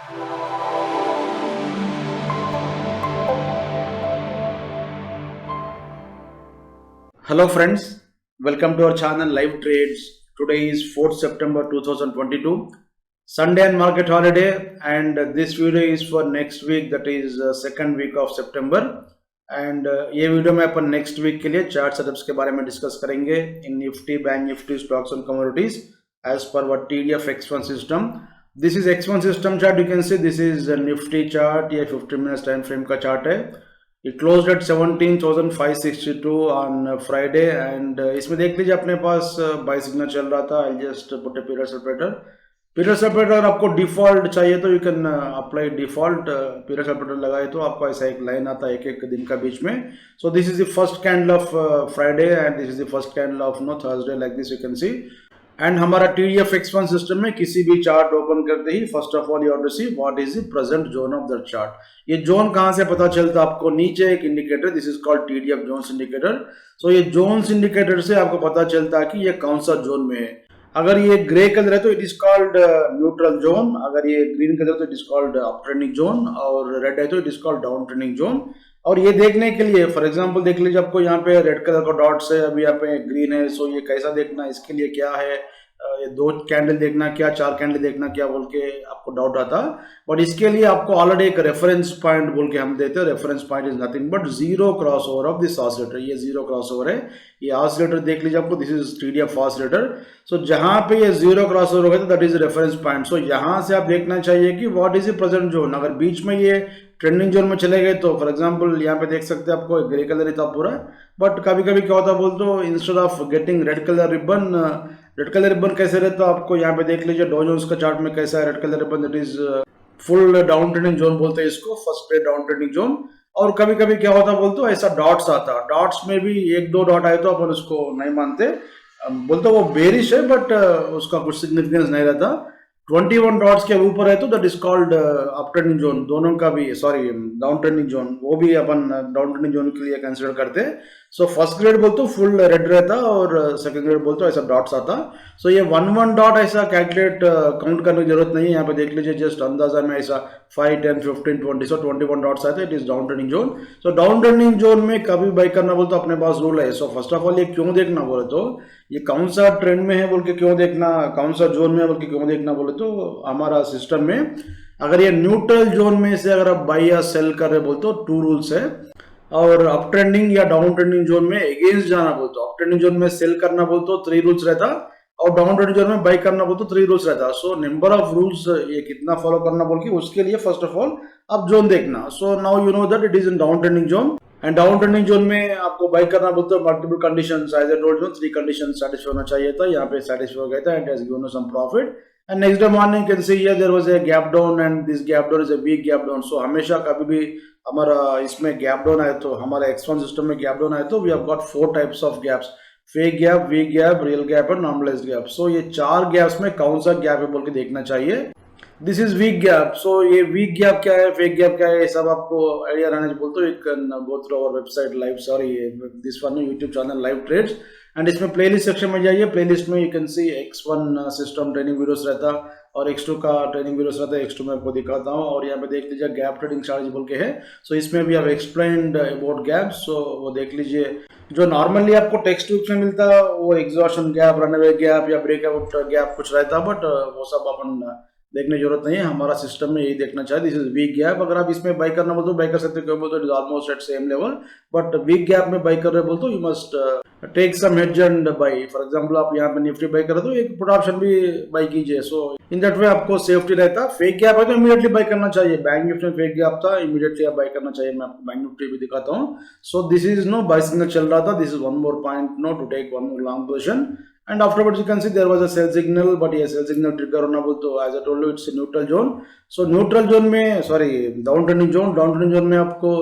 Hello friends, welcome to our channel Live Trades. Today is 4th September 2022, Sunday and market holiday, and this video is for next week, that is second week of September. And ये video में अपन next week के लिए chart setups के बारे में discuss करेंगे in Nifty, bank Nifty, stocks and commodities as पर what TDF X1 system. This is X1 system chart. You can see this is Nifty chart. ये 15 मिनट्स टाइम फ्रेम का chart है. It closed at 17,562 on Friday and इसमें देख लीजिए अपने पास bye signal चल रहा था. I'll just put a period separator. Period separator अगर आपको डिफॉल्ट चाहिए तो you can apply default period separator लगाए तो आपको ऐसा एक लाइन आता है एक दिन का बीच में. So this is the first candle of Friday and this is the first candle of Thursday, like this you can see. And हमारा TDF X1 सिस्टम में किसी भी चार्ट ओपन करते ही first of all you have to see what is the present zone of that chart. ये zone कहां से पता चलता है आपको? नीचे एक indicator, this is called TDF zones indicator. सो ये जोन्स इंडिकेटर से आपको पता चलता है कि ये कौन सा जोन में है. अगर ये ग्रे कलर है तो it is called neutral zone, अगर ये ग्रीन कलर तो it is called up trending zone, और रेड है तो it is called down trending zone. और ये देखने के लिए फॉर एग्जांपल देख लीजिए, आपको यहाँ पे रेड कलर का डॉट्स है, अभी यहाँ पे ग्रीन है. सो ये कैसा देखना, इसके लिए क्या है, ये 2 कैंडल देखना क्या, 4 कैंडल देखना क्या बोल के आपको डाउट आता. बट इसके लिए आपको ऑलरेडी एक रेफरेंस पॉइंट बोल के हम देते हैं. Reference point is nothing but zero cross over of this oscillator. ये जीरो क्रॉस ओवर है. ये ऑसिलेटर देख लीजिए आपको, दिस इज TDF ऑसिलेटर. सो जहां पे ये जीरो क्रॉस ओवर होगा दैट इज रेफरेंस पॉइंट. सो यहां से आप देखना चाहिए कि what is the present zone. अगर बीच में ये ट्रेंडिंग जोन में चले गए तो फॉर एग्जांपल यहाँ पे देख सकते हैं आपको ग्रे कलर ही था पूरा. बट कभी कभी क्या होता बोल तो instead of getting red colour ribbon, red colour ribbon कैसे रहता आपको यहाँ पे देख लीजिए. डॉ जोन्स का चार्ट में कैसा है red colour ribbon, that is full down trending zone बोलते हैं इसको, first day down trending zone. और कभी कभी क्या होता बोलते ऐसा डॉट्स आता, डॉट्स में भी 1-2 डॉट आए तो अपन उसको नहीं मानते, बोलते वो बेरिश है बट उसका कुछ सिग्निफिकेंस नहीं रहता. 21 डॉट्स के ऊपर है तो that is called up trending zone. दोनों का भी सॉरी डाउन ट्रेंडिंग जोन, वो भी अपन डाउन ट्रेंडिंग जोन के लिए कंसिडर करते हैं. सो फर्स्ट ग्रेड बोलते फुल रेड रहता और सेकंड ग्रेड बोलते ऐसा डॉट्स आता. सो ये 1 डॉट ऐसा कैलकुलेट काउंट करने की जरूरत नहीं है. यहाँ पे देख लीजिए जस्ट अंदाजा में ऐसा 5, 10, 15, 20, सो 21 डॉट्स आते हैं. It is down trending zone. So down trending zone में कभी बाई करना बोलते अपने पास रूल है. सो फर्स्ट ऑफ ऑल ये क्यों देखना बोले तो ये कौन सा ट्रेंड में है बोल के क्यों देखना, कौन सा जोन में है बोल के क्यों देखना बोले तो हमारा सिस्टम में अगर ये न्यूट्रल जोन में से अगर आप बाई या सेल कर रहे बोलते तो 2 रूल्स है. और अप ट्रेंडिंग या डाउन ट्रेंडिंग जोन में अगेंस्ट जाना बोलते अप ट्रेंडिंग जोन में सेल करना बोलते 3 रूल्स रहता, और डाउन ट्रेंडिंग जोन में बाई करना बोलते 3 रूल्स रहता. सो नंबर ऑफ रूल्स ये कितना फॉलो करना बोल के उसके लिए फर्स्ट ऑफ ऑल आप जोन देखना. So now you know that it is in down trending zone. And down trending zone में आपको बाई करना बोलते multiple conditions, as I told you 3 conditions satisfy होना चाहिए था. यहाँ पे सेटिस्फाई हो गया था and has given some profit. And next day morning can see here there was a gap down and this gap down is a weak gap down. So हमेशा कभी भी हमारा इसमें गैप डाउन आए तो हमारा X1 सिस्टम में gap down आए तो we have got 4 types of gaps, fake gap, weak gap, real gap और नॉर्मलाइज्ड गैप. सो ये 4 गैप्स में कौन सा गैप है बोल के देखना चाहिए. This is weak gap. So ये वीक गैप क्या है, फेक गैप क्या है, ये सब आपको आइडिया रहना चाहिए बोलते. You can go through our website live, sorry this one YouTube channel live trades, and इसमें प्लेलिस्ट सेक्शन में जाइए. प्लेलिस्ट में you can see X1 system training videos रहता और X2 का ट्रेनिंग वीडियोस रहता है. X2 में आपको दिखाता हूँ. और यहाँ पे देख लीजिए गैप ट्रेडिंग स्ट्रैटेजी बोल के है. सो इसमें भी आप एक्सप्लेन्ड अबाउट गैप. सो वो देख लीजिए. जो नॉर्मली आपको टेक्स्ट बुक्स में मिलता है वो एग्जॉशन गैप, रनअवे गैप या ब्रेकआउट गैप कुछ रहता है, बट वो सब अपन देखने की जरूरत नहीं है. हमारा सिस्टम में यही देखना चाहिए. This is weak gap. अगर आप इसमें बाई करना बोलते बाई कर सकते हो, क्यों बोलते it is almost at same level. But weak gap में बाई कर रहे बोलते you must take some hedge and buy. For example आप यहाँ पे निफ्टी बाई कर रहे तो एक पुट ऑप्शन भी बाई कीजिए. सो इन दैट वे आपको सेफ्टी रहता. फेक गैप है तो इमीडिएटली बाई करना चाहिए. बैंक निफ्टी में फेक गैप था, इमीडिएटली आप बाई करना चाहिए. मैं आपको बैंक निफ्टी भी दिखाता हूँ. So this is no buy signal चल रहा था. This is one more point no to take one more long position. And afterwards you can see there was a sell signal, but ये sell signal trigger होना बोल तो as I told you it's a neutral zone. So neutral zone में sorry down trending zone में आपको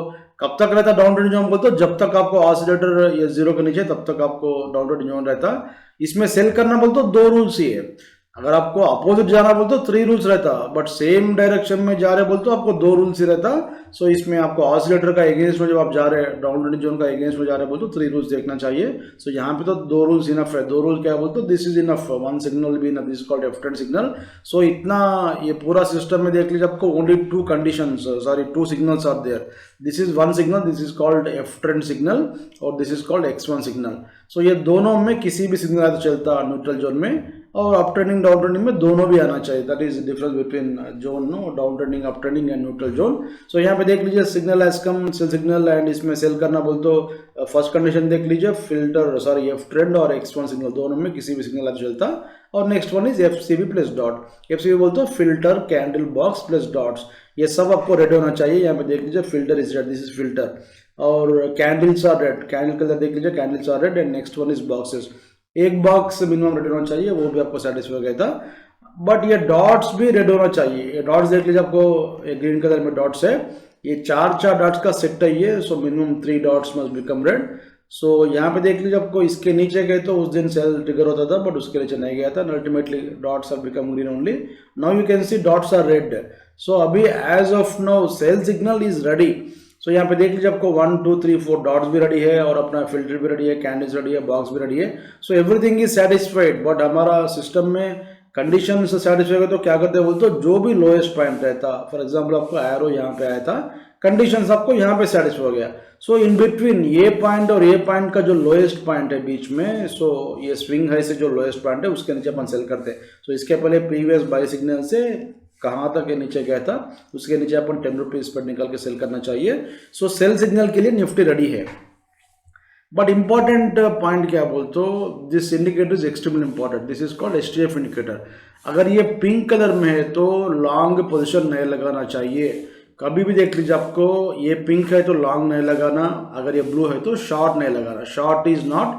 कब तक रहता डाउन ट्रेंडिंग जोन बोलते जब तक आपको ऑसिलेटर ये 0 के नीचे तब तक आपको डाउन ट्रेंडिंग जोन रहता. इसमें सेल करना बोलते 2 रूल्स ही है. अगर आपको अपोजिट जाना बोलते तो 3 रूल्स रहता, बट सेम डायरेक्शन में जा रहे बोलते तो आपको 2 रूल्स ही रहता। सो इसमें आपको ऑसिलेटर का एगेंस्ट में जब आप जा रहे हैं, डाउन ट्रेंडिंग जोन का एगेंस्ट में जा रहे बोलते 3 रूल्स देखना चाहिए। सो यहाँ पे तो 2 रूल्स इनफ है। 2 रूल क्या बोलते, दिस इज इनफ, 1 सिग्नल भी enough, this called F trend signal. So इतना ये पूरा सिस्टम में देख लीजिए, आपको only 2 conditions, sorry 2 signals are there. This is 1 signal, this is called F trend signal, और this is called x1 signal. So ये दोनों में किसी भी सिग्नल चलता न्यूट्रल जोन में, और अप ट्रेंडिंग डाउन ट्रेंडिंग में दोनों भी आना चाहिए। That is difference between zone, no, down trending up trending and neutral zone. So यहाँ पे देख लीजिए signal has come, sell signal, and इसमें सेल करना बोल तो फर्स्ट कंडीशन देख लीजिए, फिल्टर सॉरी एफ ट्रेंड और x1 सिग्नल दोनों में किसी भी सिग्नल चलता। और next one is FCB plus dot. FCB बोलते filter candle box plus dots, ये सब आपको रेड होना चाहिए। यहाँ पे देख लीजिए filter is red, this is filter, और candles are red, candle colour देख लीजिए candles are red, and next one is boxes. एक बॉक्स मिनिमम रेड होना चाहिए, वो भी आपको सेटिस्फाई हो गया था। बट ये डॉट्स भी रेड होना चाहिए। ये डॉट्स देख लीजिए, आपको ग्रीन कलर में डॉट्स है, ये 4 डॉट्स का सेट है ये। So minimum 3 dots must become red. So यहाँ पे देख लीजिए, आपको इसके नीचे गए तो उस दिन सेल ट्रिगर होता था, बट उसके नीचे नहीं गया था। Ultimately dots are become green only. Now you can see dots are red. So अभी as of now sell signal is ready. So यहाँ पे देख लीजिए, आपको 1 2 3 4 डॉट्स भी रेडी है, और अपना फिल्टर भी रेडी है, कैंडल्स रेडी है, बॉक्स भी रेडी है। सो एवरीथिंग इज सेटिस्फाइड। बट हमारा सिस्टम में कंडीशन से सेटिस्फाई तो क्या करते हैं बोलते, जो भी लोएस्ट पॉइंट रहता, फॉर एग्जाम्पल आपको एरो यहाँ पे आया था, कंडीशन आपको यहाँ पे सेटिस्फाई हो गया। सो इन बिटवीन ये पॉइंट और ये पॉइंट का जो लोएस्ट पॉइंट है बीच में, सो ये स्विंग हाई से जो लोएस्ट पॉइंट है उसके नीचे अपन सेल करते हैं। सो इसके पहले प्रीवियस बाई सिग्नल से कहाँ तक नीचे गया था, उसके नीचे अपन 10 रुपीज पर निकल के सेल करना चाहिए। सो सेल सिग्नल के लिए निफ्टी रेडी है। बट इंपॉर्टेंट पॉइंट क्या बोलते हो, this indicator is extremely important, this is called STF indicator. अगर ये पिंक कलर में है तो लॉन्ग पोजिशन नहीं लगाना चाहिए। कभी भी देख लीजिए, आपको ये पिंक है तो लॉन्ग नहीं लगाना, अगर ये ब्लू है तो शॉर्ट नहीं लगाना। Short is not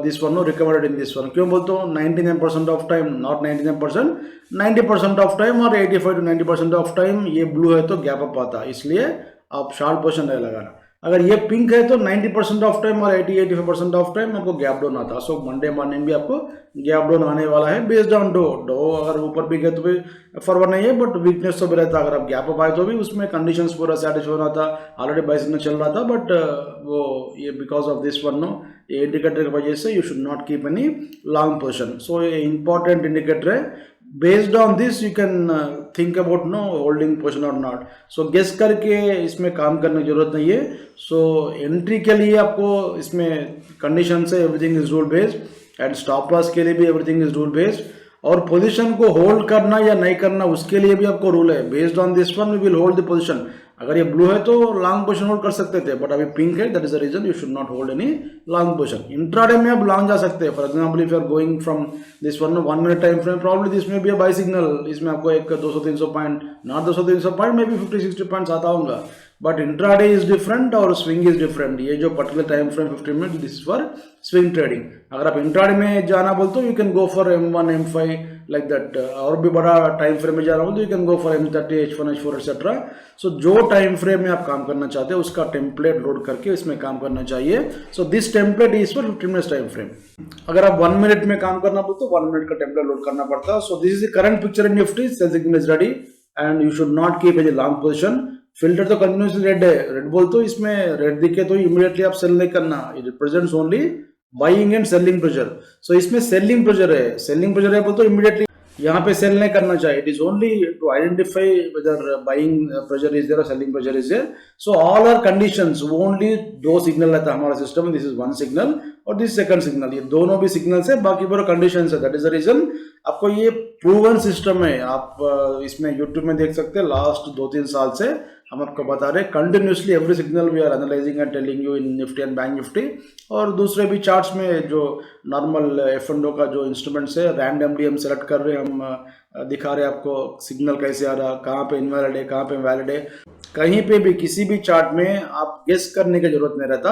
this one no recommended in this one। क्यों बोलते हो, 99% of time, not 99%, 90% of time और 85 to 90% ऑफ टाइम ये ब्लू है तो गैप अप आता है, इसलिए आप शॉर्ट पोजीशन नहीं लगाना। अगर ये पिंक है तो 90% ऑफ टाइम और 80-85% ऑफ टाइम आपको गैप डाउन आता है। सो मंडे मॉर्निंग भी आपको गैप डाउन आने वाला है बेस्ड ऑन डो अगर ऊपर भी गए तो भी फॉरवर्ड नहीं है, बट वीकनेस तो भी रहता है। अगर आप गैप अप आए तो भी उसमें कंडीशंस पूरा सेटिस्फाई होना था, ऑलरेडी बाई सिग्नल चल रहा था, बट वो ये because of this one no, ये इंडिकेटर की वजह से you should not keep any long position. So ये इंपॉर्टेंट इंडिकेटर है। Based on this you can think about no holding position और नॉट। सो गेस करके इसमें काम करने की जरूरत नहीं है। सो एंट्री के लिए आपको इसमें कंडीशन से everything is rule based, and stop loss के लिए भी एवरीथिंग इज रूल बेस्ड, और पोजीशन को होल्ड करना या नहीं करना उसके लिए भी आपको रूल है। Based on this one we will hold the position. अगर ये ब्लू है तो लॉन्ग पोजीशन होल्ड कर सकते थे, बट अभी पिंक है, that is the reason you should not hold any long position. Intraday में आप लॉन्ग जा सकते हैं। For example if you are going from this one 1 minute time frame, probably this में भी बाई सिग्नल, इसमें आपको एक 200-300 point, not 200-300 point, may be 50-60 points आता होगा। बट इंट्राडे इज डिफरेंट और स्विंग इज डिफरेंट। ये जो particular time frame 15 minute, this is for swing trading. अगर आप इंट्राडे में जाना बोलते हो, you can go for M1 M5 like that. और भी बड़ा टाइम फ्रेम में जाना बोलते हो, you can go for M30 H1 H4 etcetera. So जो टाइम फ्रेम में आप काम करना चाहते हैं उसका टेम्पलेट लोड करके इसमें काम करना चाहिए। So this template is for 15 minutes time frame. अगर आप 1 मिनट में काम करना बोलते हो, 1 मिनट का टेम्पलेट लोड करना पड़ता है। So this is the current picture in nifty, sell signal is ready and you should not keep any long position. Filter तो कंटिन्यूसली रेड है, रेड बोलते हो, इसमें रेड दिखे तो इमीडिएटली आप सेल नहीं करना। It represents only buying and selling pressure. So इसमें सेलिंग प्रेशर है, सेलिंग प्रेशर है बोलते हो इमीडिएटली यहाँ पे सेल नहीं करना चाहिए। It is only to identify whether buying pressure is there और selling pressure is there. So all are conditions, only 2 signal रहता है हमारा सिस्टम में, दिस इज 1 सिग्नल और दिस सेकंड सिग्नल। ये दोनों भी सिग्नल्स है, बाकी पूरा कंडीशंस है। दैट इज द रीजन आपको ये प्रूवन सिस्टम है। आप इसमें यूट्यूब में देख सकते हैं, लास्ट 2-3 साल से हम आपको बता रहे हैं continuously every signal we are analysing and telling you in Nifty and bank nifty. और दूसरे भी चार्ट्स में जो नॉर्मल F&O का जो इंस्ट्रूमेंट्स है, रैंडमली हम सेलेक्ट कर रहे हैं, हम दिखा रहे हैं आपको सिग्नल कैसे आ रहा, कहाँ पे इनवैलिड है, कहाँ पे वैलिड है। कहीं पे भी किसी भी चार्ट में आप गेस करने की जरूरत नहीं रहता।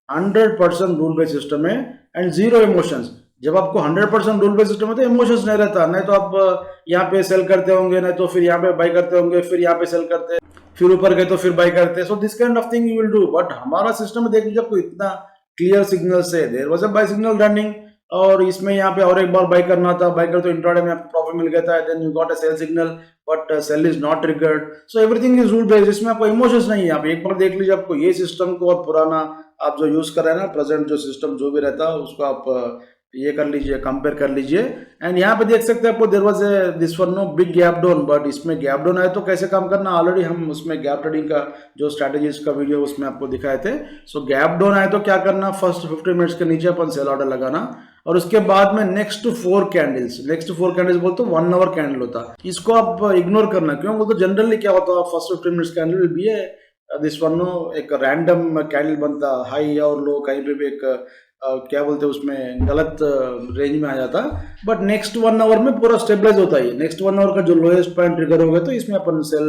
100% रूल बेस्ड सिस्टम है एंड जीरो इमोशंस। जब आपको 100% रूल बेस्ड सिस्टम है तो इमोशंस नहीं रहता। नहीं तो आप यहाँ पे सेल करते होंगे, नहीं तो फिर यहाँ पे बाई करते होंगे, फिर यहाँ पे सेल करते, फिर ऊपर गए तो फिर बाई करते। So this kind of thing you will do. But हमारा सिस्टम में देख लीजिए, आपको इतना क्लियर सिग्नल से there was a buy signal running और इसमें यहाँ पे और एक बार बाई करना था, बाई कर तो इंट्राडे में आपको प्रॉफिट मिल गया था, then you got a sell signal but sell is not triggered. So everything is rule based, इसमें आपको इमोशंस नहीं है। आप एक बार देख लीजिए, आपको ये सिस्टम को और पुराना आप जो यूज कर रहे हैं ना, प्रेजेंट जो सिस्टम जो भी रहता है उसको आप ये कर लीजिए, कंपेयर कर लीजिए। एंड यहाँ पे देख सकते हैं आपको there was this one no big gap down, but इसमें गैप डाउन आए तो कैसे काम करना, ऑलरेडी हम उसमें गैप ट्रेडिंग का जो स्ट्रैटेजीज का वीडियो उसमें आपको दिखाए थे। सो गैप डाउन आए तो क्या करना, फर्स्ट 15 मिनट्स के नीचे अपन सेल ऑर्डर लगाना, और उसके बाद में नेक्स्ट 4 कैंडल्स बोलते 1 आवर कैंडल होता, इसको आप इग्नोर करना। क्यों बोलते जनरली क्या होता है, first 15 minutes candle will be this one no एक रैंडम कैंडल बनता, हाई और लो कहीं पे भी एक क्या बोलते हैं उसमें गलत रेंज में आ जाता, बट नेक्स्ट 1 आवर में पूरा स्टेबलाइज होता है। नेक्स्ट 1 आवर का जो लोएस्ट पॉइंट ट्रिगर हो गया तो इसमें अपन सेल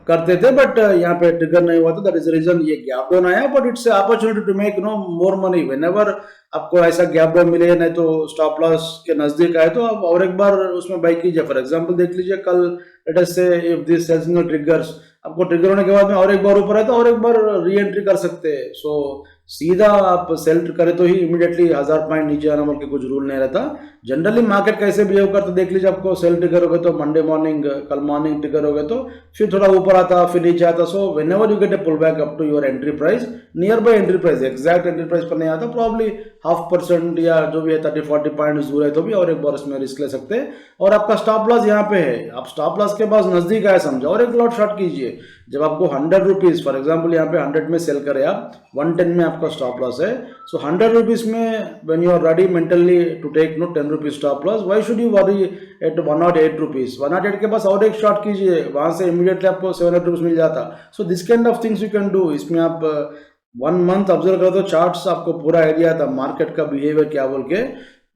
करते थे, बट यहाँ पे ट्रिगर नहीं हुआ था, दैट इज रीजन ये गैप डाउन आया। But it's opportunity to make more money whenever आपको ऐसा गैप डाउन मिले, नहीं तो स्टॉप लॉस के नजदीक आए तो आप और एक बार उसमें बाई कीजिए। फॉर एग्जांपल देख लीजिए, कल let us say if this sell signal triggers, आपको ट्रिगर होने के बाद में और एक बार ऊपर है तो और एक बार री एंट्री कर सकते हैं। सो सीधा आप सेल करे तो ही इमीडिएटली 1000 पॉइंट नीचे आना बोल के कुछ रूल नहीं रहता। जनरली मार्केट कैसे बिहेव करता देख लीजिए, आपको सेल ट्रिगर हो गए तो मंडे मॉर्निंग, कल मॉर्निंग ट्रिगर हो गए तो फिर थोड़ा ऊपर आता फिर नीचे आता। So whenever you get a pull back up to your entry price, nearby entry price, exact entry price पर नहीं आता, प्रॉब्ली 0.5% या जो भी है 30-40 पॉइंट दूर है तो भी और एक बार इसमें रिस्क ले सकते हैं। और आपका स्टॉप लॉस यहाँ पे है, आप स्टॉप लॉस के पास नजदीक आए समझो और एक लॉट शॉर्ट कीजिए। जब आपको 100 रुपीज, फॉर एग्जाम्पल यहाँ पे 100 में सेल करे आप, 110 में आपका स्टॉप लॉस है, सो 100 रुपीज में when you are ready mentally to take 10 rupees stop loss, why should you worry at 108 rupees. 108 के पास और एक शॉर्ट कीजिए, वहां से इमीडिएटली आपको 700 रुपीज मिल जाता। So this kind of things you can do. इसमें आप 1 मंथ ऑब्जर्व करो तो चार्ट्स आपको पूरा आइडिया था मार्केट का बिहेवियर क्या बोल के।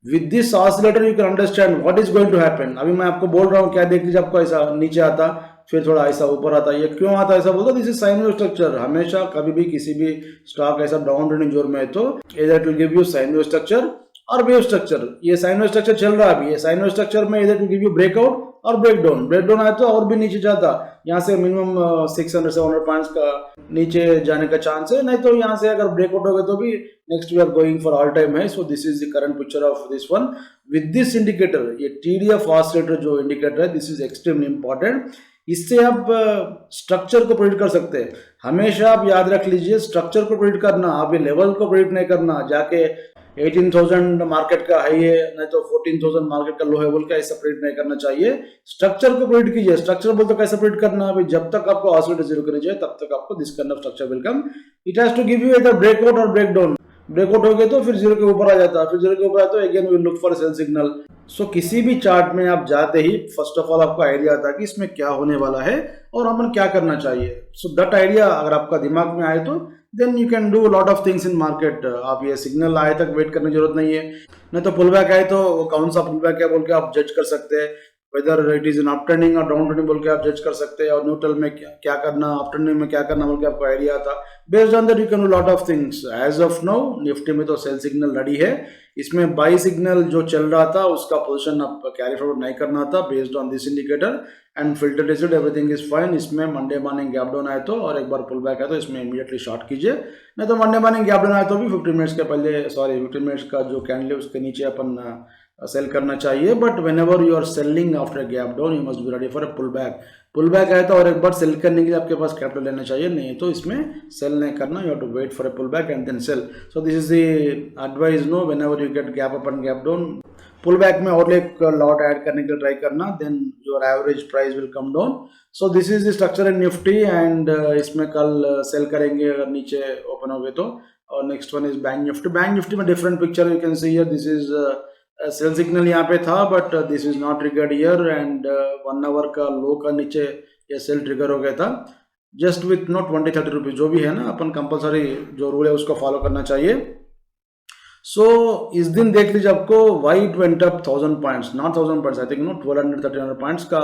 With this oscillator you can understand what is going to happen. अभी मैं आपको बोल रहा हूँ, क्या देख लीजिए, आपको ऐसा नीचे आता फिर थोड़ा ऐसा ऊपर आता, ये क्यों आता ऐसा बोलता, this is sine wave structure. हमेशा कभी भी किसी भी स्टॉक ऐसा डाउन ट्रेंडिंग जोर में है तो इधर it will give you sine wave structure और वेव स्ट्रक्चर। ये साइन वेव स्ट्रक्चर चल रहा है अभी, ये साइन वेव स्ट्रक्चर में इधर विल गिव यू ब्रेकआउट और ब्रेकडाउन आया तो और भी नीचे जाता, यहाँ से मिनिमम 600-700 पॉइंट्स का नीचे जाने का चांस है, नहीं तो यहाँ से अगर ब्रेकआउट हो गए तो भी next we are going for all time है। So this is the current picture of this one with this indicator. ये TDF ऑसिलेटर जो इंडिकेटर है, दिस इज एक्सट्रीमली इंपॉर्टेंट। इससे आप स्ट्रक्चर को प्रेडिक्ट कर सकते हैं। हमेशा आप याद रख लीजिए, स्ट्रक्चर को प्रेडिक्ट करना, आप ये लेवल को प्रेडिक्ट नहीं करना, जाके 18,000 मार्केट का हाई है नहीं तो 14,000 मार्केट का लो है बोल के ऐसा प्रेडिक्ट नहीं करना चाहिए। स्ट्रक्चर को प्रेडिक्ट कीजिए। स्ट्रक्चर बोलते कैसे प्रेडिक्ट करना है, जब तक आपको ऑसिलेटर जीरो करनी चाहिए तब तक आपको this kind of structure will come. It has to give you इधर ब्रेकआउट और ब्रेकडाउन। ब्रेकआउट हो गए तो फिर जीरो के ऊपर आ जाता, फिर जीरो के ऊपर आया तो again we look for sell signal. So किसी भी चार्ट में आप जाते ही फर्स्ट ऑफ ऑल आपको आइडिया आता है कि इसमें क्या होने वाला है और हमें क्या करना चाहिए। सो दैट आइडिया अगर आपका दिमाग में आए तो then you can do lot of things in market. आप ये सिग्नल आए तक वेट करने की जरूरत नहीं है, नहीं तो पुल बैक आए तो वो कौन सा पुल बैक है बोल के आप जज कर सकते हैं, weather it is in up trending और डाउन ट्रेंडिंग बोल के आप जज कर सकते हैं, और न्यूट्रल में क्या करना, अप ट्रेंडिंग में क्या करना बोल के आपको आइडिया आता। Based on that you can do lot of things. As of now nifty में तो सेल सिग्नल रेडी है, इसमें बाई सिग्नल जो चल रहा था उसका पोजीशन आप कैरी फॉरवर्ड नहीं करना था based on this indicator and filter tested, everything is fine. इसमें मंडे मॉर्निंग गैप डाउन आए तो और एक बार पुल बैक आए तो इसमें इमीडिएटली शॉर्ट कीजिए, नहीं तो मंडे मॉर्निंग गैप डाउन आए तो भी 15 मिनट्स के पहले 15 मिनट्स का जो कैंडल है उसके नीचे अपन सेल करना चाहिए। But whenever you are selling after gap down you must be ready for a pull back. Pull back आए तो और एक बार सेल करने के लिए आपके पास कैपिटल लेना चाहिए, नहीं तो इसमें सेल नहीं करना, you have to wait for a pull back and then sell. So this is the advice no, whenever you get gap up and gap down, pull back में और एक लॉट ऐड करने के लिए try करना, then your average price will come down. So this is the structure in Nifty and इसमें कल cell करेंगे अगर नीचे ओपन हो गए तो। और next one is bank Nifty. Bank Nifty में different picture you can see here, this is sell signal यहाँ पे था but this is not triggered here and 1 hour का लो का नीचे ये सेल ट्रिगर हो गया था जस्ट विथ नो 20-30 रुपीज, जो भी है ना अपन कंपलसरी जो रूल है उसको फॉलो करना चाहिए। सो इस दिन देख लीजिए आपको why it went up 1000 points, not 1000 points, I think no 1200-1300 points का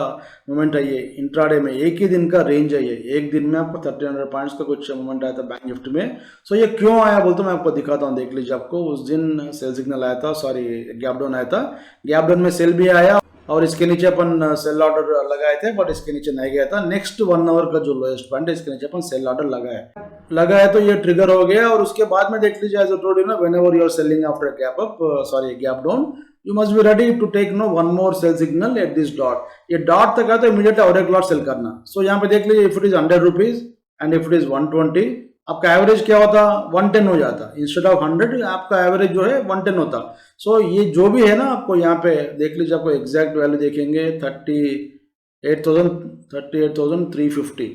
मूवमेंट है ये इंट्राडे में, एक ही दिन का रेंज है ये, एक दिन में आपको 1300 पॉइंट्स का कुछ मूवमेंट आया था बैंक निफ्टी में। सो ये क्यों आया बोलते मैं आपको दिखाता हूँ, देख लीजिए। आपको उस दिन सेल सिग्नल आया था, सॉरी गैप डाउन आया था, गैप डाउन में सेल भी आया और इसके नीचे अपन सेल ऑर्डर लगाए थे बट इसके नीचे नहीं गया था। नेक्स्ट 1 आवर का जो लोएस्ट पॉइंट है इसके नीचे अपन सेल ऑर्डर लगाए। लगा है तो ये ट्रिगर हो गया, और उसके बाद में देख लीजिए एज आई टोल्ड यू ना, whenever you are selling after gap up, sorry gap down, you must be ready to take no one more sell signal at this dot. ये डॉट तक है तो इमीडिएटली और एक लॉट सेल करना। सो यहाँ पे देख लीजिए if it is 100 rupees and if it is 120, आपका एवरेज क्या होता, 110 हो जाता। इंस्टेड ऑफ 100 आपका एवरेज जो है 110 होता। सो ये जो भी है ना, आपको यहाँ पे देख लीजिए, आपको एग्जैक्ट वैल्यू देखेंगे 38,350,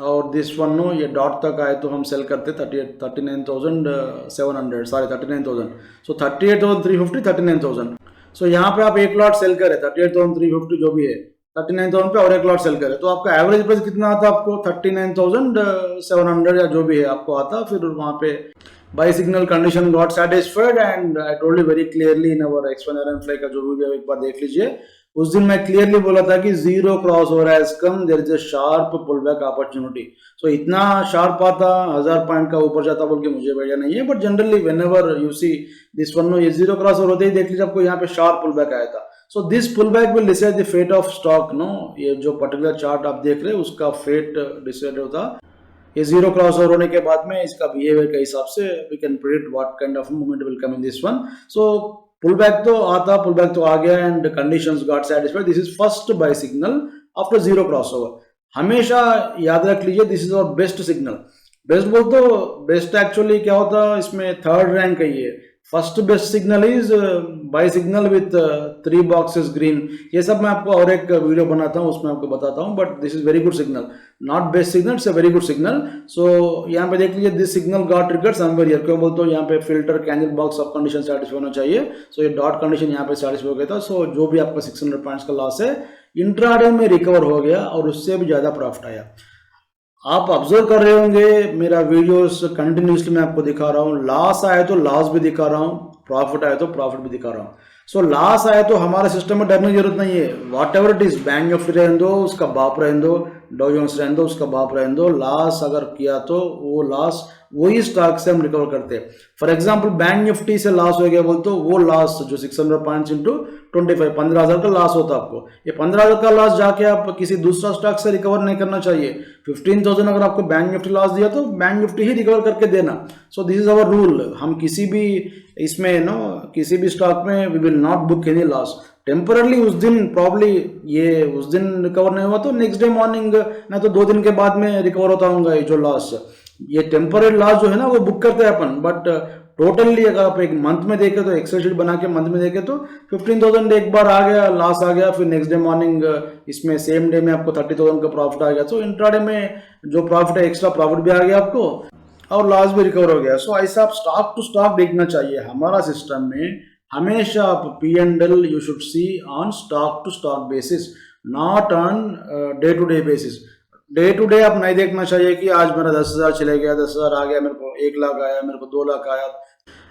और दिस वन नो ये डॉट तक आए तो हम सेल करते 39,700, सॉरी 39,000। सो 38,350, 39,000। सो यहाँ पे आप एक लॉट सेल करें 38,350 जो भी है, 39,000 पे और एक लॉट सेल करें तो आपका एवरेज प्राइस कितना आता, आपको 39,700 या जो भी है आपको आता। फिर वहाँ पे buy signal condition got satisfied, and I told you very clearly in our explain and fly का जो वीडियो एक बार देख लीजिए। उस दिन मैं क्लियरली बोला था कि zero cross over has come, there is a sharp pull back opportunity. So इतना शार्प आता 1000 पॉइंट का ऊपर जाता बोल के मुझे बढ़िया नहीं है, but generally whenever you see this one no, ये जीरो क्रॉस ओवर होते ही देख लीजिए आपको यहाँ पे शार्प पुल बैक आया था। So this pull back will decide the fate of stock no. ये जो पर्टिकुलर चार्ट आप देख रहे हैं उसका फेट डिसाइड होता ये जीरो क्रॉस ओवर होने के बाद में, इसका बिहेवियर के हिसाब से we can predict what kind of movement will come in this one. So pull back तो आता, पुल बैक तो आ गया and conditions got satisfied, this is first buy signal after zero cross over. हमेशा याद रख लीजिए this is our best signal. Best बोल तो बेस्ट एक्चुअली क्या होता, इसमें थर्ड रैंक है ये। First best signal is buy signal with 3 boxes green. ये सब मैं आपको और एक वीडियो बनाता हूँ उसमें आपको बताता हूँ, but this is very good signal, not best signal, it's a very good signal. So यहाँ पे देख लीजिए this signal got triggered somewhere here. क्यों बोलते हो, यहाँ पे filter candle box of condition satisfy होना चाहिए। सो ये डॉट कंडीशन यहाँ पे सेटिस्फाई हो गया था। सो जो भी आपका 600 पॉइंट्स का लॉस है इंट्राडे में रिकवर हो गया और उससे भी ज्यादा प्रॉफिट आया। आप ऑब्जर्व कर रहे होंगे मेरा वीडियोस कंटिन्यूसली मैं आपको दिखा रहा हूँ, लॉस आए तो लॉस भी दिखा रहा हूँ, प्रॉफिट आए तो प्रॉफिट भी दिखा रहा हूँ। सो लॉस आए तो हमारे सिस्टम में डरने की जरूरत नहीं है। What ever it is, bank Nifty रहने दो उसका बाप रहने दो, डॉ जोन्स रहने दो उसका बाप रहने दो, लॉस अगर किया तो वो लॉस वही स्टॉक से हम रिकवर करते हैं। फॉर एग्जांपल बैंक निफ्टी से लॉस हो गया बोल तो वो लॉस जो 600 पॉइंट्स इंटू 25 15,000 का लॉस होता है आपको, ये 15,000 का लॉस जाके आप किसी दूसरा स्टॉक से रिकवर नहीं करना चाहिए। 15,000 अगर आपको बैंक निफ्टी लॉस दिया तो बैंक निफ्टी ही रिकवर करके देना। So this is our rule. हम किसी भी इसमें नो किसी भी स्टॉक में we will not book any loss. Temporarily उस दिन प्रॉब्ली ये उस दिन रिकवर नहीं हुआ तो नेक्स्ट डे मॉर्निंग ना तो 2 दिन के बाद में रिकवर होता होगा ये जो लॉस। ये टेम्पररी लॉस जो है ना वो बुक करते हैं अपन, बट टोटली अगर आप एक मंथ में देखें तो एक्सेल शीट बना के मंथ में देखें तो 15,000 एक बार आ गया लॉस आ गया, फिर नेक्स्ट डे मॉर्निंग इसमें सेम डे में आपको 30,000 का प्रॉफिट आ गया। तो इंट्राडे में जो प्रॉफिट है एक्स्ट्रा प्रॉफिट भी आ गया आपको और लॉस भी रिकवर हो गया। सो ऐसा आप स्टॉक टू स्टॉक देखना चाहिए। हमारा सिस्टम में हमेशा आप P&L you should see on stock to stock basis, not on day to day basis. Day to day आप नहीं देखना चाहिए कि आज मेरा 10,000 चले गया, 10,000 आ गया, मेरे को 1 लाख आया, मेरे को 2 लाख आया,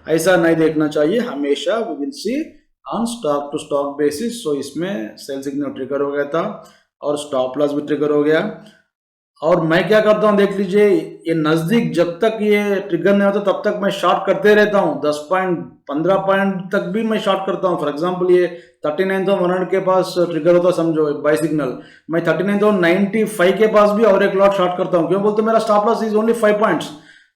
ऐसा नहीं देखना चाहिए। हमेशा we will see on stock to stock basis. So इसमें सेल सिग्नल ट्रिगर हो गया था और स्टॉप लॉस भी ट्रिगर हो गया। और मैं क्या करता हूं देख लीजिए, ये नजदीक जब तक ये ट्रिगर नहीं होता तब तक मैं शॉर्ट करते रहता हूं। 10 पॉइंट 15 पॉइंट तक भी मैं शॉर्ट करता हूं। फॉर एग्जांपल ये 39,100 के पास ट्रिगर होता समझो बाय सिग्नल, मैं 39,095 के पास भी और एक लॉट शॉर्ट करता हूं। क्यों बोलते मेरा stop loss is only 5 points.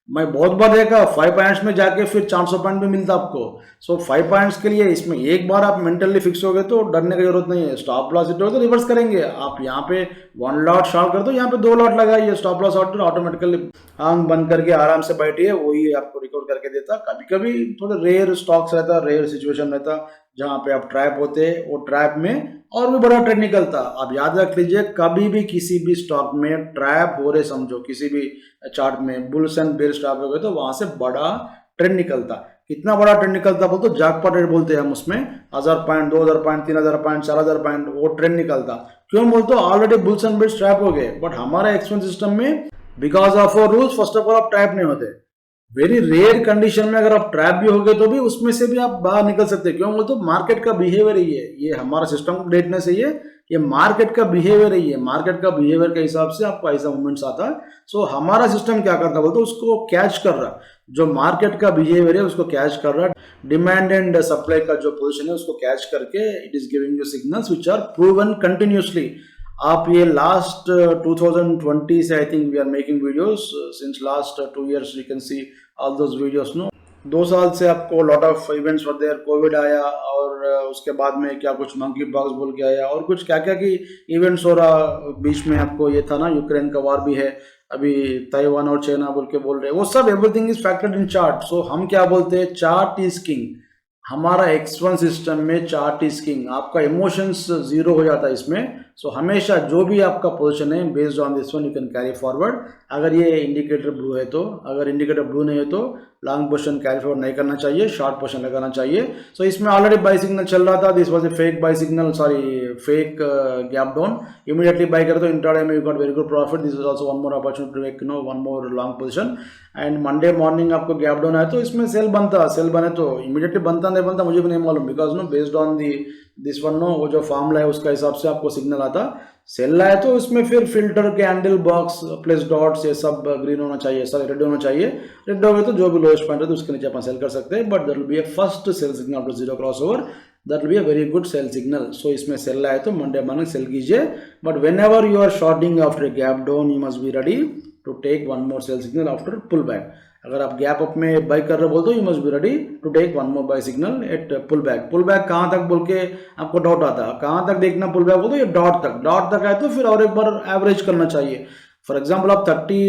मैं बहुत बार देखा 5 पॉइंट्स में जाके फिर 400 पॉइंट भी मिलता आपको। सो 5 पॉइंट्स के लिए इसमें एक बार आप मेंटली फिक्स हो गए तो डरने की जरूरत नहीं है। स्टॉप लॉस हिट हो तो रिवर्स करेंगे। आप यहाँ पे 1 लॉट शॉर्ट कर दो, यहाँ पे 2 लॉट लगाइए, स्टॉप लॉस ऑर्डर ऑटोमेटिकली आंख बंद करके आराम से बैठिए, वही आपको रिकवर करके देता। कभी कभी थोड़े रेयर स्टॉक्स रहता, रेयर सिचुएशन रहता जहाँ पे आप ट्रैप होते, वो ट्रैप में और भी बड़ा ट्रेड निकलता। आप याद रख लीजिए कभी भी किसी भी स्टॉक में ट्रैप हो रहे समझो, किसी भी चार्ट में बुल्स एंड बेयर स्टॉक हो गए तो वहां से बड़ा ट्रेंड निकलता। कितना बड़ा ट्रेंड निकलता बोलते जैकपॉट ट्रेड बोलते हैं हम उसमें। 1000 पॉइंट 2000 पॉइंट 3000 पॉइंट 4000 पॉइंट वो ट्रेंड निकलता। क्यों बोलते already bulls and bear trap हो गए। बट हमारा एक्सपेंस सिस्टम में because of our rules first of all आप ट्रैप नहीं होते। वेरी रेयर कंडीशन में अगर आप ट्रैप भी हो गए तो भी उसमें से भी आप बाहर निकल सकते हैं। क्यों बोलते मार्केट का बिहेवियर ही है ये, हमारा सिस्टम डेटनेस है ये मार्केट का बिहेवियर ही है। मार्केट का बिहेवियर के हिसाब से आपको ऐसा मूवमेंट्स आता है। सो हमारा सिस्टम क्या करता है बोलते उसको कैच कर रहा, जो मार्केट का बिहेवियर है उसको कैच कर रहा, डिमांड एंड सप्लाई का जो पोजीशन है उसको कैच करके it is giving you signals which are proven continuously. आप ये लास्ट 2020 से I think we are making videos since last 2 years you can see all those videos no. 2 साल से आपको lot of events were there, Covid आया और उसके बाद में क्या कुछ मंकी बॉक्स बोल के आया और कुछ क्या क्या की इवेंट्स हो रहा बीच में। आपको ये था ना यूक्रेन का वार भी है, अभी ताइवान और चाइना बोल के बोल रहे हैं, वो सब everything is factored in chart. So हम क्या बोलते हैं, चार्ट इज किंग। हमारा X1 सिस्टम में चार्ट इज किंग, आपका इमोशंस जीरो हो जाता है इसमें। सो हमेशा जो भी आपका पोजीशन है based on this one you can carry forward. अगर ये इंडिकेटर ब्लू है तो, अगर इंडिकेटर ब्लू नहीं है तो लॉन्ग पोजीशन कैरी फॉरवर्ड नहीं करना चाहिए, शॉर्ट पोजीशन लगाना चाहिए। सो इसमें ऑलरेडी बाई सिग्नल चल रहा था, this was a fake buy signal, sorry fake gap down. Immediately buy करे तो इंट्राडे में you got very good profit. This is also one more opportunity to make one more long position. And Monday morning आपको gap down आया तो इसमें cell बनता, cell बने तो इमीडिएटली बनता नहीं बनता मुझे भी नहीं मालूम, because no based on the this one no वो जो फॉर्मूला है उसका हिसाब से आपको सिग्नल आता। सेल लाए तो इसमें फिर filter candle box plus dots ये सब ग्रीन होना चाहिए, सॉरी रेड होना चाहिए। रेड हो गए तो जो भी लोएस्ट पॉइंट है तो उसके नीचे अपन सेल कर सकते हैं, but that will be a first sell signal after zero cross over, that will be a very good sell signal. So इसमें सेल लाए तो मंडे मॉर्निंग सेल कीजिए, but whenever you are shorting after a gap down you must be ready to take one more sell signal after pull back. अगर आप gap up में buy कर रहे हो बोल तो you must be ready to take one more buy signal at pull back. Pull back कहाँ तक बोल के आपको डाउट आता है, कहाँ तक देखना पुल बैक बोल तो ये डॉट तक, डॉट तक आए तो फिर और एक बार एवरेज करना चाहिए। फॉर एग्जाम्पल आप 30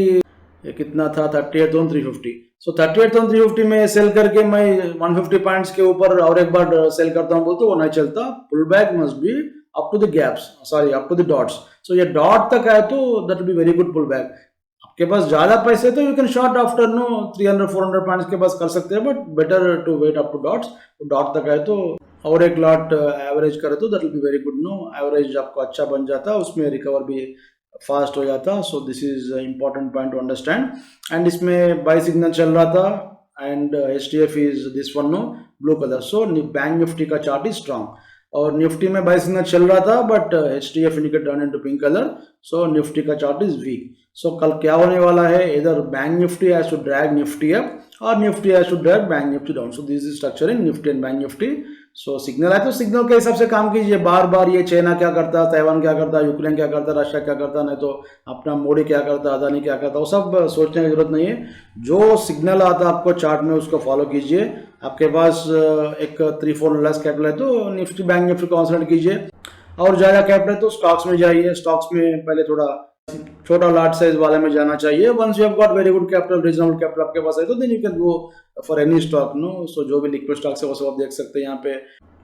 ये कितना था 38,350, सो 38,350 में सेल करके मैं 150 पॉइंट्स के ऊपर और एक बार सेल करता हूँ बोल तो वो नहीं चलता। Pull back must be up to the gaps, sorry up to the dots. So ये डॉट तक आए तो that will be very good pull back. आपके पास ज्यादा पैसे तो you can short after no 300-400 points के पास कर सकते हैं, but better to wait up to dots. Dot तक आए तो और एक लॉट एवरेज करे तो that will be very good no. Average आपको अच्छा बन जाता, उसमें रिकवर भी फास्ट हो जाता। So this is important point to understand. And इसमें बाई सिग्नल चल रहा था and HDF is this one no blue colour. So bank Nifty का चार्ट इज स्ट्रॉन्ग और निफ्टी में बाई सिग्नल चल रहा था but HDF indicate turn into pink colour. So Nifty का चार्ट इज वीक। सो कल क्या होने वाला है, इधर bank Nifty has to drag Nifty up और Nifty has to drag bank Nifty down. So this is structure in Nifty and bank Nifty. So signal है तो सिग्नल के हिसाब से काम कीजिए। बार बार ये चाइना क्या करता, ताइवान क्या करता, यूक्रेन क्या करता, रशिया क्या करता, नहीं तो अपना मोदी क्या करता, अदानी क्या करता, वो सब सोचने की जरूरत नहीं है। जो सिग्नल आता है आपको चार्ट में उसको फॉलो कीजिए। आपके पास एक 3-4 लेस कैपिटल है तो निफ्टी बैंक निफ्टी कॉन्सेंट्रेट कीजिए, और ज़्यादा कैपिटल है तो स्टॉक्स में जाइए। स्टॉक्स में पहले थोड़ा छोटा लार्ज साइज वाले में जाना चाहिए। Once you have got very good capital, reasonable capital आपके पास है तो then you can go for any stock no. So जो भी लिक्विड स्टॉक्स है वो सब आप देख सकते हैं। यहाँ पे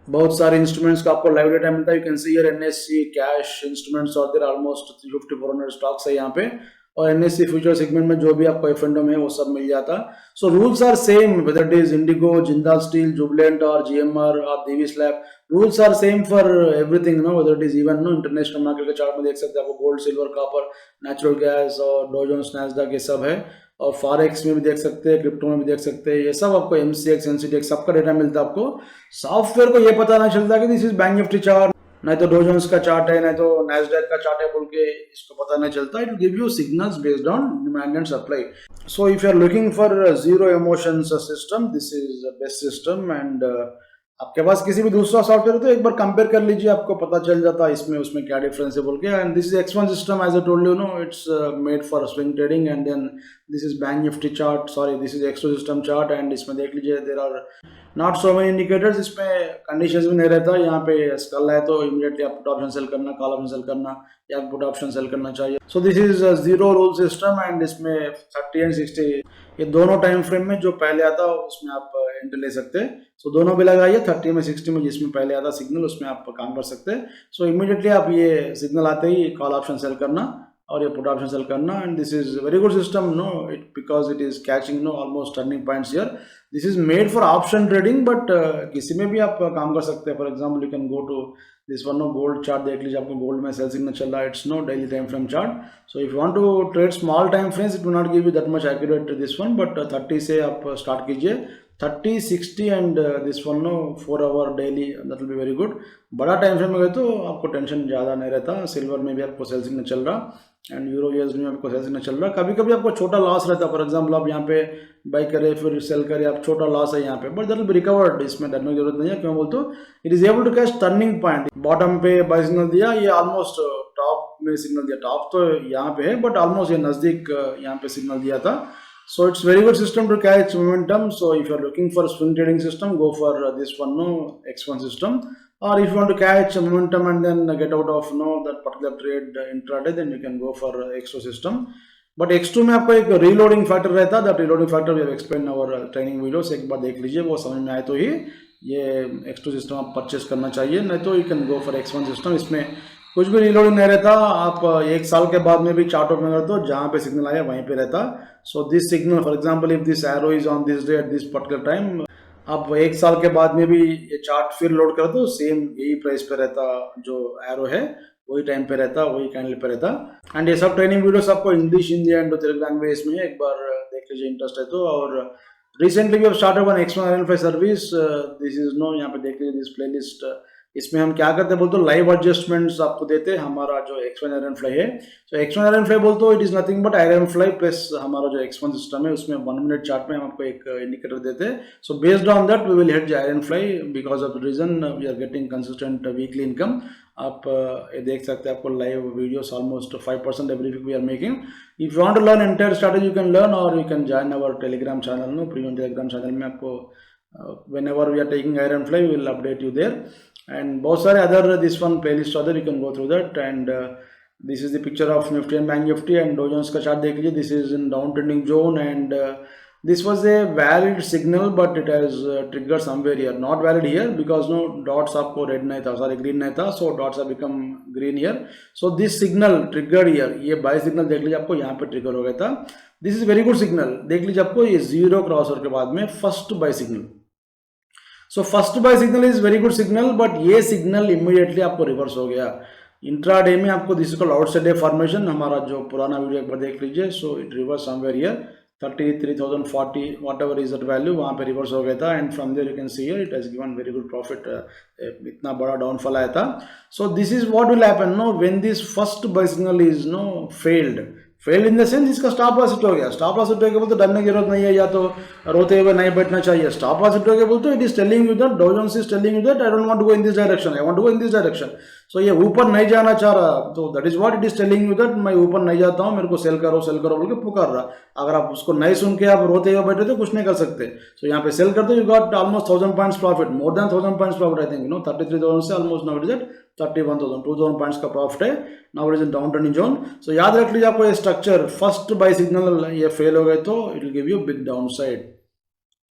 बहुत सारे इंस्ट्रूमेंट्स का आपको लाइव डेटा मिलता है। You can see here NSE cash instruments और देयर ऑलमोस्ट 350-400 स्टॉक्स है यहाँ पे, और NSE फ्यूचर सेगमेंट में जो भी आपको F&O में है वो सब मिल जाता। So rules are same whether it is IndiGo, Jindal steel, Jubilant और GMR और देवी स्लैब, rules are same for everything no, whether it is even no international market के चार्ट में देख सकते हैं आपको gold, silver, copper, natural gas और डॉ जोन्स नैस्डैक ये सब है। और फॉरेक्स में भी देख सकते हैं, क्रिप्टो में भी देख सकते हैं, ये सब आपको MCX, NCDX सबका डेटा मिलता है आपको। सॉफ्टवेयर को ये पता नहीं चलता कि this is bank Nifty chart, नहीं तो डॉ जोन्स का चार्ट है, नहीं तो नैस्डैक का चार्ट है बोल के इसको पता नहीं चलता। It will give you signals based on demand and supply. So if you are looking for zero emotions system, this is the best system. And आपके पास किसी भी दूसरा सॉफ्टवेयर तो एक बार कंपेयर कर लीजिए, आपको पता चल जाता है इसमें उसमें क्या डिफरेंस है बोल के। And this is X1 system as I told you no, it's made for swing trading. And then this is bank Nifty chart, sorry this is X2 system chart. And इसमें देख लीजिए there are not so many indicators, इसमें conditions भी नहीं रहता। यहाँ पे school है तो इमीडिएटली आप पुट ऑप्शन सेल करना, कॉल ऑप्शन सेल करना या पुट ऑप्शन सेल करना चाहिए। So this is zero rule system. And इसमें 30 एंड 60 ये दोनों टाइम फ्रेम में जो पहले आता है उसमें आप एंट्री ले सकते हैं। सो दोनों भी लगाइए, 30 में 60 में, जिसमें पहले आता सिग्नल उसमें आप काम कर सकते हैं। सो इमीडिएटली आप ये सिग्नल आते ही कॉल ऑप्शन सेल करना और ये पुट ऑप्शन सेल करना। And this is very good system no, it because it is catching no almost turning points here. This is made for option trading, but किसी में भी आप काम कर सकते हैं। For example you can go to this one no gold chart, देख लीजिए आपको गोल्ड में सेल सिग्नल चल रहा है, it's no daily time frame chart. So if you want to trade small time frames it will not give you that much accurate this one, but 30 से आप start कीजिए, 30, 60 and this one no 4 hour daily, that will be very good. बड़ा time frame में गए तो आपको tension ज़्यादा नहीं रहता। सिल्वर में भी आपको सेल सिग्नल चल रहा एंड यूरो USD में आपको सेल सिग्नल चल रहा। कभी कभी आपको छोटा लॉस रहता है, फॉर एग्जाम्पल आप यहाँ पे बाई करें फिर सेल करें, आप छोटा लॉस है यहाँ पे, but that will be recovered. इसमें डरने की जरूरत नहीं है। क्यों बोलते हो, it is able to catch turning point. Bottom पे बाई सिग्नल दिया, ये ऑलमोस्ट टॉप में सिग्नल दिया, टॉप तो यहाँ पे है बट ऑलमोस्ट ये नज़दीक यहाँ पे सिग्नल दिया था. So it's very good system to catch momentum. So if you are looking for swing trading system, go for this one, no, X1 system. Or if you want to catch momentum and then get out of that particular trade intraday, then you can go for X2 system. But X2 में आपको एक reloading factor रहता है. That reloading factor we have explain our training videos. एक बार देख लीजिए, वो समझ में आए तो ही ये X2 सिस्टम आप परचेस करना चाहिए, नहीं तो you can go for X1 system. इसमें कुछ भी रीलोडिंग नहीं रहता. आप एक साल के बाद में भी चार्ट ओपन करते हो, जहाँ पे सिग्नल आया वहीं पे रहता. So this signal, for example if this arrow is on this day at this particular time, आप एक साल के बाद में भी ये चार्ट फिर लोड करते हो, सेम यही प्राइस पे रहता, जो एरो है वही टाइम पे रहता, वही कैंडल पे रहता. एंड ये सब ट्रेनिंग वीडियोस आपको English, Hindi and Telugu language में एक बार देख लीजिए, इंटरेस्ट है तो. और recently we have started one X1 iron fly service. This is no, यहाँ पे देख लीजिए दिस प्लेलिस्ट. इसमें हम क्या करते हैं बोलते, लाइव एडजस्टमेंट्स आपको देते हैं. हमारा जो X1 आयरन फ्लाई है, तो X1 आयरन फ्लाई बोलते हो, it is nothing but iron fly plus हमारा जो X1 सिस्टम है, उसमें 1 मिनट चार्ट में हम आपको एक इंडिकेटर देते हैं. So based on that we will hedge iron fly. Because of the reason we are getting consistent weekly income. आप ये देख सकते हैं, आपको live videos almost 5% every week we are making. If you want to learn entire strategy, you can learn, और you can join our Telegram channel. No, premium Telegram channel में आपको whenever we are taking iron fly, we will update you there. And बहुत सारे other this one playlist other, you can go through that. And this is the picture of Nifty and Bank Nifty and Dow Jones का chart देख लीजिए. This is in downtrending zone and this was a valid signal but it has triggered somewhere here. Not valid here because no dots आपको red नहीं था, sorry green नहीं था, so dots have become green here. So this signal triggered here. ये buy signal देख लीजिए, आपको यहाँ पे trigger हो गया था. This is very good signal. देख लीजिए, आपको ये जीरो क्रॉसओवर के बाद में first buy signal. So first buy signal is very good signal, but ये सिग्नल इमीडिएटली आपको रिवर्स हो गया. इंट्राडे में आपको this is called outside day formation. हमारा जो पुराना वीडियो एक बार देख लीजिए. So it reverse somewhere here 33,040 whatever is that value, वहाँ पे रिवर्स हो गया था. And from there you can see here it has given very good profit. इतना बड़ा डाउनफॉल आया था. So this is what will happen no when this first buy signal is no failed in the sense इसका stop loss hit हो गया. Stop loss hit हो गया बोलते डरने की जरूरत नहीं है, या तो रोते हुए नहीं बैठना चाहिए. स्टॉप लॉस हिट हो गया बोलते it is telling you that, Dow Jones is telling you that I don't want to go in this direction, I want to go in this direction. So ये ऊपर नहीं जाना चाह रहा, तो that is what it is telling you that मैं ऊपर नहीं जाता हूँ, मेरे को सेल करो बोल के पुकार रहा. अगर आप उसको नहीं सुन के आप रोते हुए बैठे तो कुछ नहीं कर सकते. सो यहाँ पे सेल करते you got almost 1000 points profit, more than 1000 points profit. I think 33,000 से almost now it is 31,000, 2,000 points का प्रॉफिट है. Now it is in down trending zone. So याद रख लीजिए, आपको ये स्ट्रक्चर फर्स्ट बाय सिग्नल ये फेल हो गए तो it will give you big downside.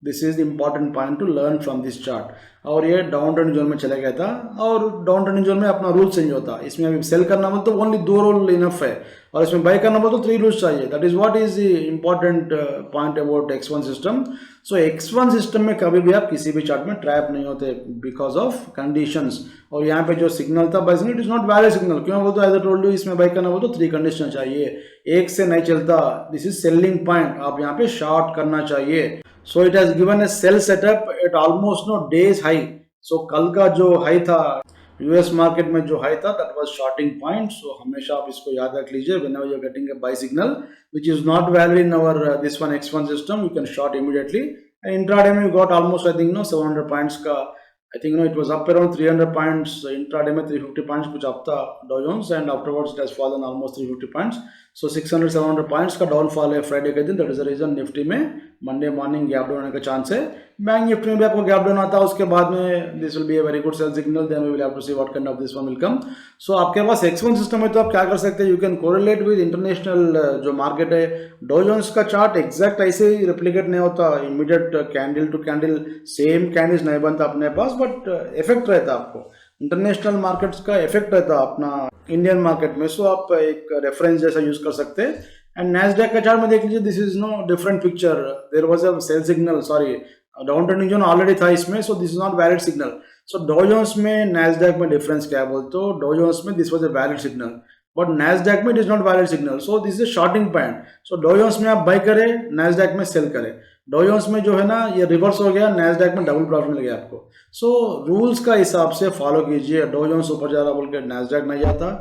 This is the important point to learn from this chart. और ये डाउन ट्रेंडिंग जोन में चला गया था, और डाउन ट्रेंडिंग जोन में अपना रूल चेंज होता. इसमें अभी सेल करना बोल तो ओनली 2 रूल इनफ है, और इसमें बाय करना बोल तो 3 रूल्स चाहिए. That is what is the important point about X1 system. So X1 system में कभी भी आप किसी भी चार्ट में ट्रैप नहीं होते बिकॉज ऑफ कंडीशंस. और यहाँ पे जो सिग्नल था buy signal, it is not valid signal. क्यों बोलते एज आई टोल्ड यू, इसमें बाय करना बोल तो 3 कंडीशन चाहिए, एक से नहीं चलता. दिस इज सेलिंग पॉइंट, आप यहाँ पे शॉर्ट करना चाहिए. So it has given a sell setup at almost no days high. So कल का जो हाई था यूएस मार्केट में, जो हाई था that was shorting point. So हमेशा आप इसको याद रख लीजिए, whenever you are getting a buy signal which is not valid in our this one X1 system, you can short immediately. And intraday में you got almost I think 700 points का, I think it was up around 300 points. Intraday में 350 points कुछ up था Dow Jones, and afterwards it has fallen almost 350 points. So 600-700 points का downfall है Friday के दिन. That is the reason Nifty में Monday morning gap down होने का चांस है. बैंक निफ्टी में भी आपको गैप डाउन आता है, उसके बाद में this will be a very good sell signal. Then we will have to see what kind of this one will come. So आपके पास X1 सिस्टम है तो आप क्या कर सकते हैं, you can correlate with international जो मार्केट है. डॉ जोन्स का चार्ट एग्जैक्ट ऐसे ही रेप्लिकेट नहीं होता, immediate candle to candle same candles नहीं बनता अपने पास, बट इफेक्ट रहता आपको. इंटरनेशनल मार्केट्स का इफेक्ट रहता अपना इंडियन मार्केट में. सो आप एक रेफरेंस जैसा यूज कर सकते हैं. एंड नैस्डैक का चार्ट में देख लीजिए, this is no different picture. There was a sell signal, sorry down trending zone already था इसमें. So this is not valid signal. So Dow Jones में नैस्डैक में डिफरेंस क्या है बोलते हो, डॉ जोन्स में this was a valid signal but Nasdaq में it is not valid signal. So this is shorting point. So Dow Jones में आप बाय करें, नैस्डैक में सेल करें. डॉ जोन्स में जो है ना ये रिवर्स हो गया, नैस्डैक में डबल प्रॉफिट मिल गया आपको. सो रूल्स का हिसाब से फॉलो कीजिए. डॉ जोन्स ऊपर जा रहा बोल के नैस्डैक नहीं जाता,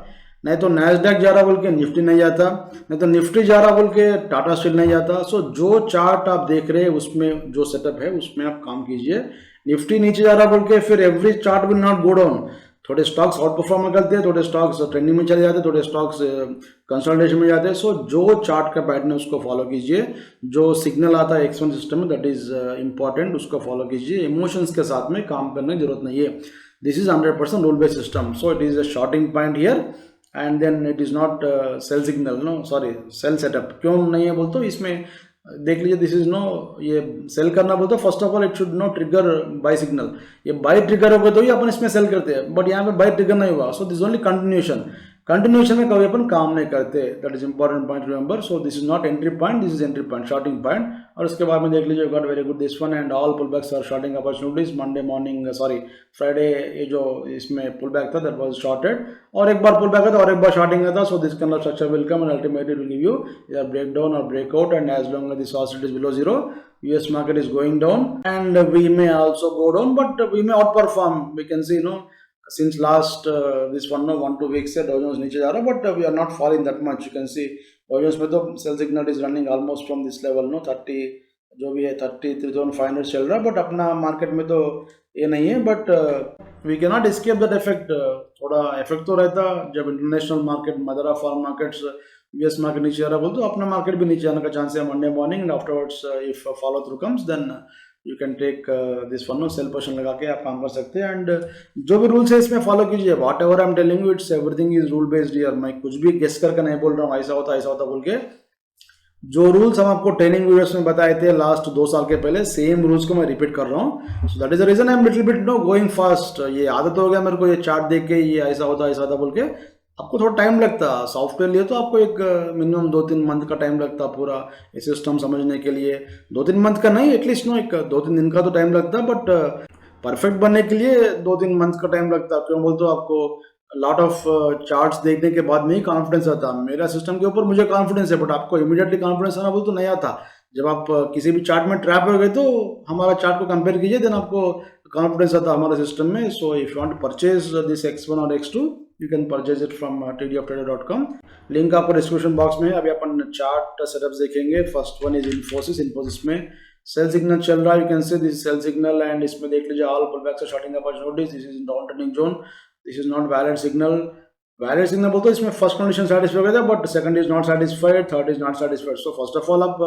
नहीं तो नैस्डैक जा रहा बोल के निफ्टी नहीं जाता, नहीं तो निफ्टी जा रहा बोल के टाटा स्टील नहीं जाता. सो जो चार्ट आप देख रहे हैं उसमें जो सेटअप है उसमें आप काम कीजिए. निफ्टी नीचे जा रहा बोल के फिर every chart will not go down. थोड़े स्टॉक्स आउट परफॉर्म करते हैं, थोड़े स्टॉक्स ट्रेंडिंग में चले जाते हैं, थोड़े स्टॉक्स कंसोलिडेशन में जाते हैं. सो जो चार्ट का पैटर्न है उसको फॉलो कीजिए, जो सिग्नल आता है X1 सिस्टम में दैट इज इंपॉर्टेंट, उसको फॉलो कीजिए. इमोशंस के साथ में काम करने की जरूरत नहीं है. This is 100% rule based system. So it is a shorting point here and then it is not sell signal, no sorry sell setup. क्यों नहीं है बोलते इसमें देख लीजिए. दिस इज नो, ये सेल करना बोलते first of all it should no trigger buy signal. ये बाय ट्रिगर हो गए तो ही अपन इसमें सेल करते हैं, बट यहाँ पे बाय ट्रिगर नहीं हुआ. So this only continuation. Continuation में कभी अपन काम नहीं करते. That is important point remember. So this is not entry point, this is entry point, shorting point. और उसके बाद में देख लीजिए got very good this one and all pull backs are shorting opportunities. Monday morning sorry Friday ये जो इसमें pull back था दैट वाज शॉर्टेड, और एक बार पुल बैक था और एक बार शॉर्टिंग था. So this kind of structure will come and ultimately will give you either breakdown or breakout, and as long as this oscillation is below zero, US market is going down and we may also go down, but we may outperform. We can see, since last this 1-2 weeks से Dow Jones नीचे जा रहा है, but we are not falling that much. You can see Dow Jones में तो sell signal is running almost from this level, 30 जो भी है 33,500 चल रहा है, बट अपना मार्केट में तो ये नहीं है. But we can not escape that effect. थोड़ा इफेक्ट तो रहता जब international market, mother of foreign markets, US market नीचे आ रहा बोल तो अपना मार्केट भी नीचे आने का चांस है Monday morning. And afterwards if follow through comes then you can take this one, sell position लगा के आप काम कर सकते हैं. एंड जो भी रूल्स है इसमें फॉलो कीजिए. What ever I am telling you, it's everything is rule based here. मैं कुछ भी गेस करके नहीं बोल रहा हूँ ऐसा होता बोल के. जो रूल्स हम आपको ट्रेनिंग वीडियोस में बताए थे लास्ट 2 साल के पहले, सेम रूल्स को मैं रिपीट कर रहा हूँ. So that is the reason I am little bit going fast. ये आदत हो गया मेरे को, ये चार्ट देख के ये ऐसा होता बोल के. आपको थोड़ा टाइम लगता सॉफ्टवेयर लिए तो आपको एक मिनिमम 2-3 मंथ का टाइम लगता पूरा ये सिस्टम समझने के लिए. 2-3 मंथ का नहीं, एटलीस्ट एक 2-3 दिन का तो टाइम लगता, बट परफेक्ट बनने के लिए 2-3 मंथ का टाइम लगता. क्यों बोलते हो, आपको लॉट ऑफ चार्ट्स देखने के बाद में ही कॉन्फिडेंस आता. मेरा सिस्टम के ऊपर मुझे कॉन्फिडेंस है, बट आपको इमीडिएटली कॉन्फिडेंस आना बोल तो नहीं आता. जब आप किसी भी चार्ट में ट्रैप हो गए तो हमारा चार्ट को कंपेयर कीजिए, देन आपको कॉन्फिडेंस आता हमारे सिस्टम में. So if you want to purchase this X1 और X2 you can purchase it from tdoftrader.com. Link आपको डिस्क्रिप्शन बॉक्स में. अभी अपन चार्ट सेटअप्स देखेंगे. फर्स्ट वन इज इन्फोसिस में सेल सिग्नल चल रहा है. You can see this sell signal and इसमें देख लीजिए ऑल पुलबैक्स और shorting opportunities. This is down trending zone. This is not valid signal. Valid signal बोलते इसमें फर्स्ट कंडीशन सेटिस्फाई हो गया था, but second is not satisfied, third is not satisfied. So first of all आप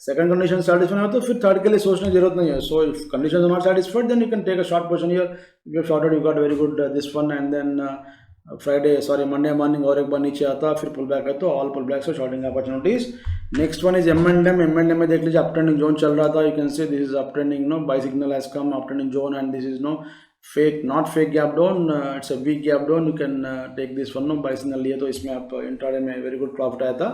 second condition satisfy हो तो फिर third के लिए सोचने की जरूरत नहीं है. So if condition are not satisfied then you can take a short position here. If you shorted you got very good this one, and then Monday morning और एक बार नीचे आता फिर पुल बैक है तो ऑल पुल बैक्स और shorting opportunities. Next one is M&M. M&M में देख लीजिए अप ट्रेंडिंग जोन चल रहा था. You can see this is up trending, buy signal has come up trending zone, and this is fake, not fake gap down, it's a weak gap down. You can take this one, buy signal लिए तो इसमें आप intraday में very good profit आया था.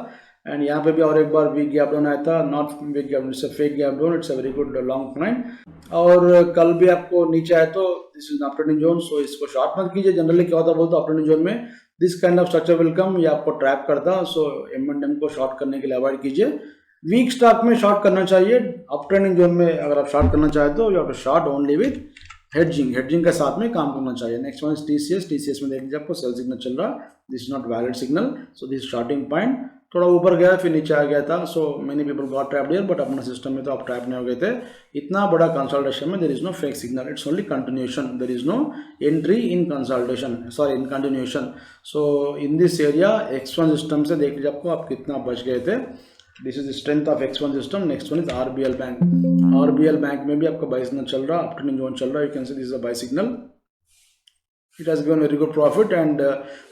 And यहाँ पे भी और एक बार वीक गैप डाउन आया था, not weak gap, it's a fake gap down, it's a very good long point. और कल भी आपको नीचे आया तो this is up trending zone. So इसको शॉर्ट मत कीजिए. जनरली क्या होता बोलते अप ट्रेंडिंग जोन में this kind of structure will come, ये आपको ट्रैप करता. सो M&M को शॉर्ट करने के लिए अवॉइड कीजिए. वीक स्टॉक में शॉर्ट करना चाहिए. अप ट्रेंडिंग जोन में अगर आप शॉर्ट करना चाहते तो you have to short only with hedging के साथ में काम करना चाहिए. नेक्स्ट वन इज TCS में देख लीजिए आपको सेल सिग्नल चल रहा. This is not valid signal. So this shorting point थोड़ा ऊपर गया फिर नीचे आ गया था. So many people got trapped here, but अपना सिस्टम में तो आप ट्रैप नहीं हो गए थे. इतना बड़ा कंसल्टेशन में there is no fake signal, it's only continuation. There is no entry in consultation, sorry in continuation. So in this area X1 system से देख लीजिए आपको आप कितना बच गए थे. This is the strength of X1 system. Next one is RBL bank. RBL bank में भी आपका बाय सिग्नल चल रहा, अप ट्रेंडिंग जोन चल रहा है. You can see this is a buy signal. It has given very good profit and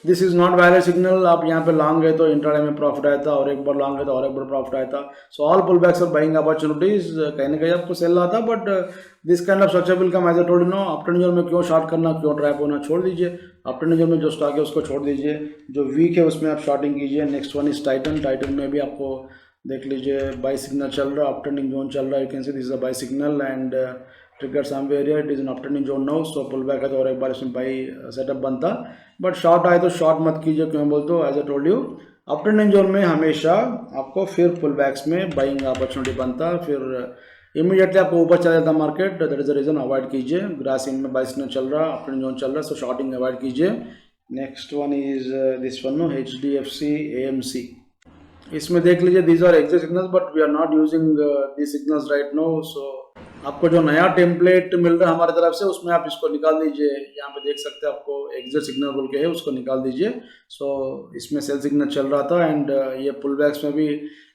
this is not valid signal. आप यहाँ पे लॉन्ग गए तो इंट्राडे में प्रॉफिट आया था, और एक बार लॉन्ग गए तो और एक बार प्रॉफिट आया था. सो ऑल पुल बैक्स और बाइंग अपॉर्चुनिटीज. कहीं ना कहीं आपको सेल आता, but this kind of structure will come. As I told you, up trending zone में क्यों शॉर्ट करना, क्यों ट्रैप होना, छोड़ दीजिए. अप ट्रेंडिंग जोन में जो स्टॉक है उसको छोड़ दीजिए, जो वीक है उसमें आप शॉर्टिंग कीजिए. नेक्स्ट वन इज टाइटन में भी आपको देख लीजिए बाय सिग्नल चल रहा, अप ट्रेंडिंग जोन चल रहा. You can see this is a buy signal and trigger somewhere here. It is an up trending zone now. So pull back है तो और एक बार इसमें बाय सेटअप बनता, बट शॉर्ट आए तो शॉर्ट मत कीजिए. क्यों बोलते हो, as I told you up trending zone में हमेशा आपको फिर पुल बैक्स में बाइंग अपॉर्चुनिटी बनता, फिर इमीडिएटली आपको ऊपर चला जाता market. That is the reason avoid कीजिए. ग्रासिंग में बाय सिग्नल चल रहा, अप ट्रेंडिंग जोन चल रहा, सो शॉर्टिंग अवॉइड कीजिए. Next one is this one, HDFC AMC. इसमें देख लीजिए these are exact signals, but we are not using these signals right now. So आपको जो नया टेम्पलेट मिल रहा है हमारी तरफ से उसमें आप इसको निकाल दीजिए। यहाँ पे देख सकते हैं आपको एग्जिट सिग्नल बोल के है, उसको निकाल दीजिए। सो इसमें सेल सिग्नल चल रहा था एंड ये पुल बैक्स में भी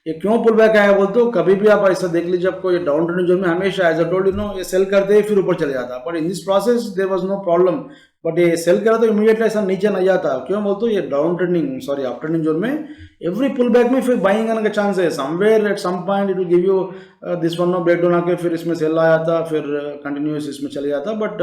ये क्यों पुल बैक आया बोलते हो, कभी भी आप ऐसा देख लीजिए, आपको ये डाउन ट्रेंडिंग जोन में हमेशा as a told you no ये सेल करते ही फिर ऊपर चले जाता, but in this process there was no problem. But ये सेल करा तो इमीडिएटली ऐसा नीचे नहीं जाता, क्यों बोलते हो ये down trending sorry up trending zone में एवरी पुल बैक में फिर बाइंग आने का चांस है। Somewhere at some point it will give you this one no break down आके फिर इसमें सेल आ जाता, फिर कंटिन्यूस इसमें चले जाता। बट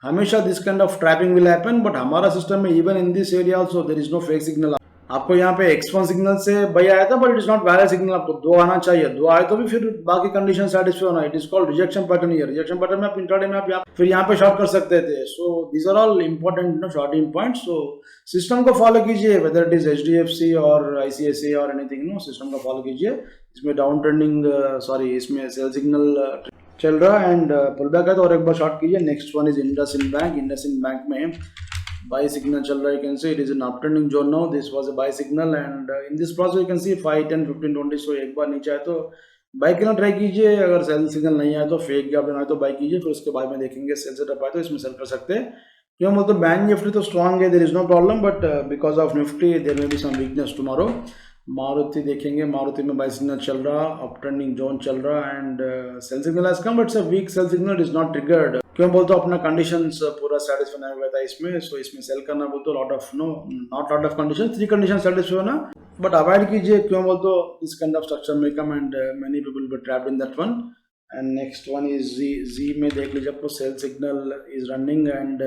हमेशा this kind of trapping will happen, but हमारा सिस्टम में even in this area also there is no fake signal. आपको यहाँ पे X1 सिग्नल से बाई आया था, but it is not valid signal, आपको 2 आना चाहिए, 2 आए तो भी फिर बाकी कंडीशन सेटिस्फाई होना। It is called rejection pattern. ये रिजेक्शन पैटर्न में आप इंट्राडे में आप फिर यहाँ पे शॉर्ट कर सकते थे। So these are all important know shorting points. So system को फॉलो कीजिए, वेदर इट इज HDFC और ICICI और एनीथिंग नो, सिस्टम को फॉलो कीजिए। इसमें डाउन ट्रेंडिंग सॉरी इसमें सेल सिग्नल चल रहा है एंड पुल बैक है तो और एक बार शॉर्ट कीजिए। Next one is IndusInd bank. IndusInd bank में buy signal चल रहा है, you can see it is an uptrending zone now. This was a buy signal and in this process you can see 5 10 15 20। so एक बार नीचे आए तो बाई करना ट्राई कीजिए, अगर सेल सिग्नल नहीं आए तो फेक गैप बनाए तो बाई कीजिए, फिर उसके बाद में देखेंगे सेल सेटअप आए तो इसमें सेल कर सकते हैं। क्यों मतलब बैंक निफ्टी तो स्ट्रांग है, there is no problem, but because of Nifty there may be some weakness tomorrow. Maruti देखेंगे, मारुति में बाई सिग्नल चल रहा, अप ट्रेंडिंग जोन चल रहा and sell signal has come, but it's a weak sell signal, is not triggered. क्यों बोलते हो अपना कंडीशंस पूरा सेटिस्फाई नहीं हुआ था इसमें। सो इसमें सेल करना बोलते हो lot of no not lot of condition, 3 condition satisfy होना, बट अवॉइड कीजिए। क्यों बोलते हो दिस काइंड ऑफ स्ट्रक्चर में come and many people will be trapped in that one. And next one is Zee में देख लीजिए, आपको sell signal is running and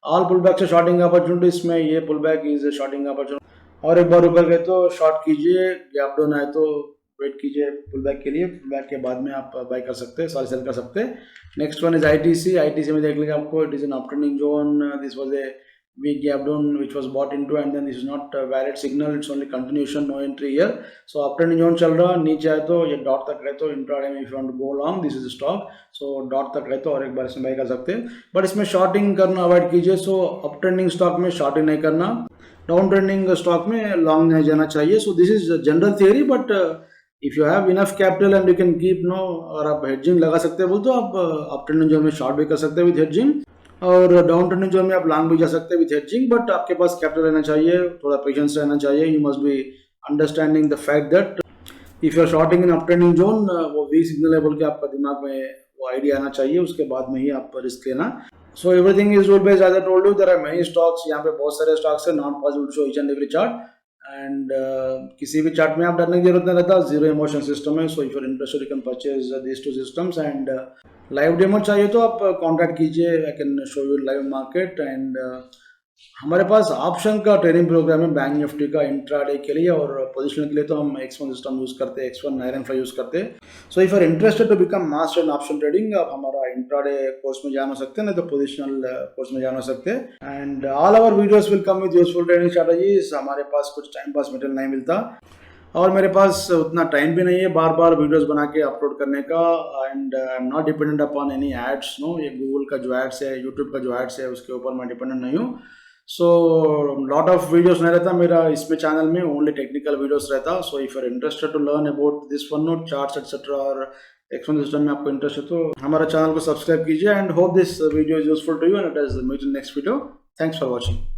all pull back से शॉर्टिंग अपॉर्चुनिटी। इसमें ये pull back is shorting opportunity, और एक बार ऊपर गए तो शॉर्ट कीजिए, गैप डाउन आए तो वेट कीजिए पुल बैक के लिए, पुल बैक के बाद में आप बाय कर सकते हैं, सॉरी सेल कर सकते हैं। नेक्स्ट वन इज ITC में देख लीजिए आपको, it is an up trending zone, this was A weak gap down which was bought into and then this is not a valid signal, it's only continuation, no entry here. so uptrending zone चल रहा, नीचे आए तो ये dot तक रहे तो intraday में if you want to go long this is stock, so dot तक रहे तो और एक बार इसमें बाय कर सकते हैं, बट इसमें शॉर्टिंग करना अवॉइड कीजिए। सो अपट्रेंडिंग स्टॉक में शॉर्टिंग नहीं करना, डाउन ट्रेंडिंग स्टॉक में लॉन्ग नहीं जाना चाहिए। So this is general theory, but if you have enough capital and you can keep know, और आप हेडजिंग लगा सकते हैं बोल तो आप अपट्रेंडिंग जोन में शॉर्ट भी कर सकते हैं विद हेडजिंग, और डाउन ट्रेंडिंग जोन में आप लॉन्ग भी जा सकते हैं विद हेडजिंग, बट आपके पास कैपिटल रहना चाहिए, थोड़ा पेशेंस रहना चाहिए। You must be understanding the fact that if you are shorting in up trending zone, वो वीक सिग्नल है बोल के आपका दिमाग में वो आइडिया आना चाहिए, उसके बाद में ही आप रिस्क लेना। So everything is rule based, as I told you there are many stocks, यहाँ पे बहुत सारे स्टॉक्स है, not possible to show each and every chart and किसी भी चार्ट में आप डरने की जरूरत नहीं रहता, जीरो इमोशन सिस्टम है। So if you are interested you can purchase this 2 systems and live demo चाहिए तो आप कांटेक्ट कीजिए, I can show you live market. And हमारे पास ऑप्शन का ट्रेनिंग प्रोग्राम है बैंक निफ्टी का इंट्राडे के लिए, और पोजीशन के लिए तो हम X1 सिस्टम यूज करते हैं, X1 995 यूज करते हैं। So if you are interested to become master in option trading, आप हमारा इंट्राडे कोर्स में जान हो सकते हैं, नहीं तो पोजिशनल कोर्स में जान हो सकते हैं। And all our videos will come with useful trading strategies. हमारे पास कुछ टाइम पास मटेरियल नहीं मिलता, और मेरे पास उतना टाइम भी नहीं है बार बार वीडियोस बना के अपलोड करने का, and I am not dependent upon any ads know, ये गूगल का जो एड्स है, यूट्यूब का जो एड्स है, उसके ऊपर मैं डिपेंडेंट नहीं हूँ। सो लॉट ऑफ वीडियोस नहीं रहता मेरा इसमें चैनल में, ओनली टेक्निकल वीडियोस रहता। So if you are interested to learn about this one note charts etcetera और X1 सिस्टम में आपको इंटरेस्ट है तो हमारा चैनल को सब्सक्राइब कीजिए, and hope this video is useful to you and it is meet in next video. Thanks for watching.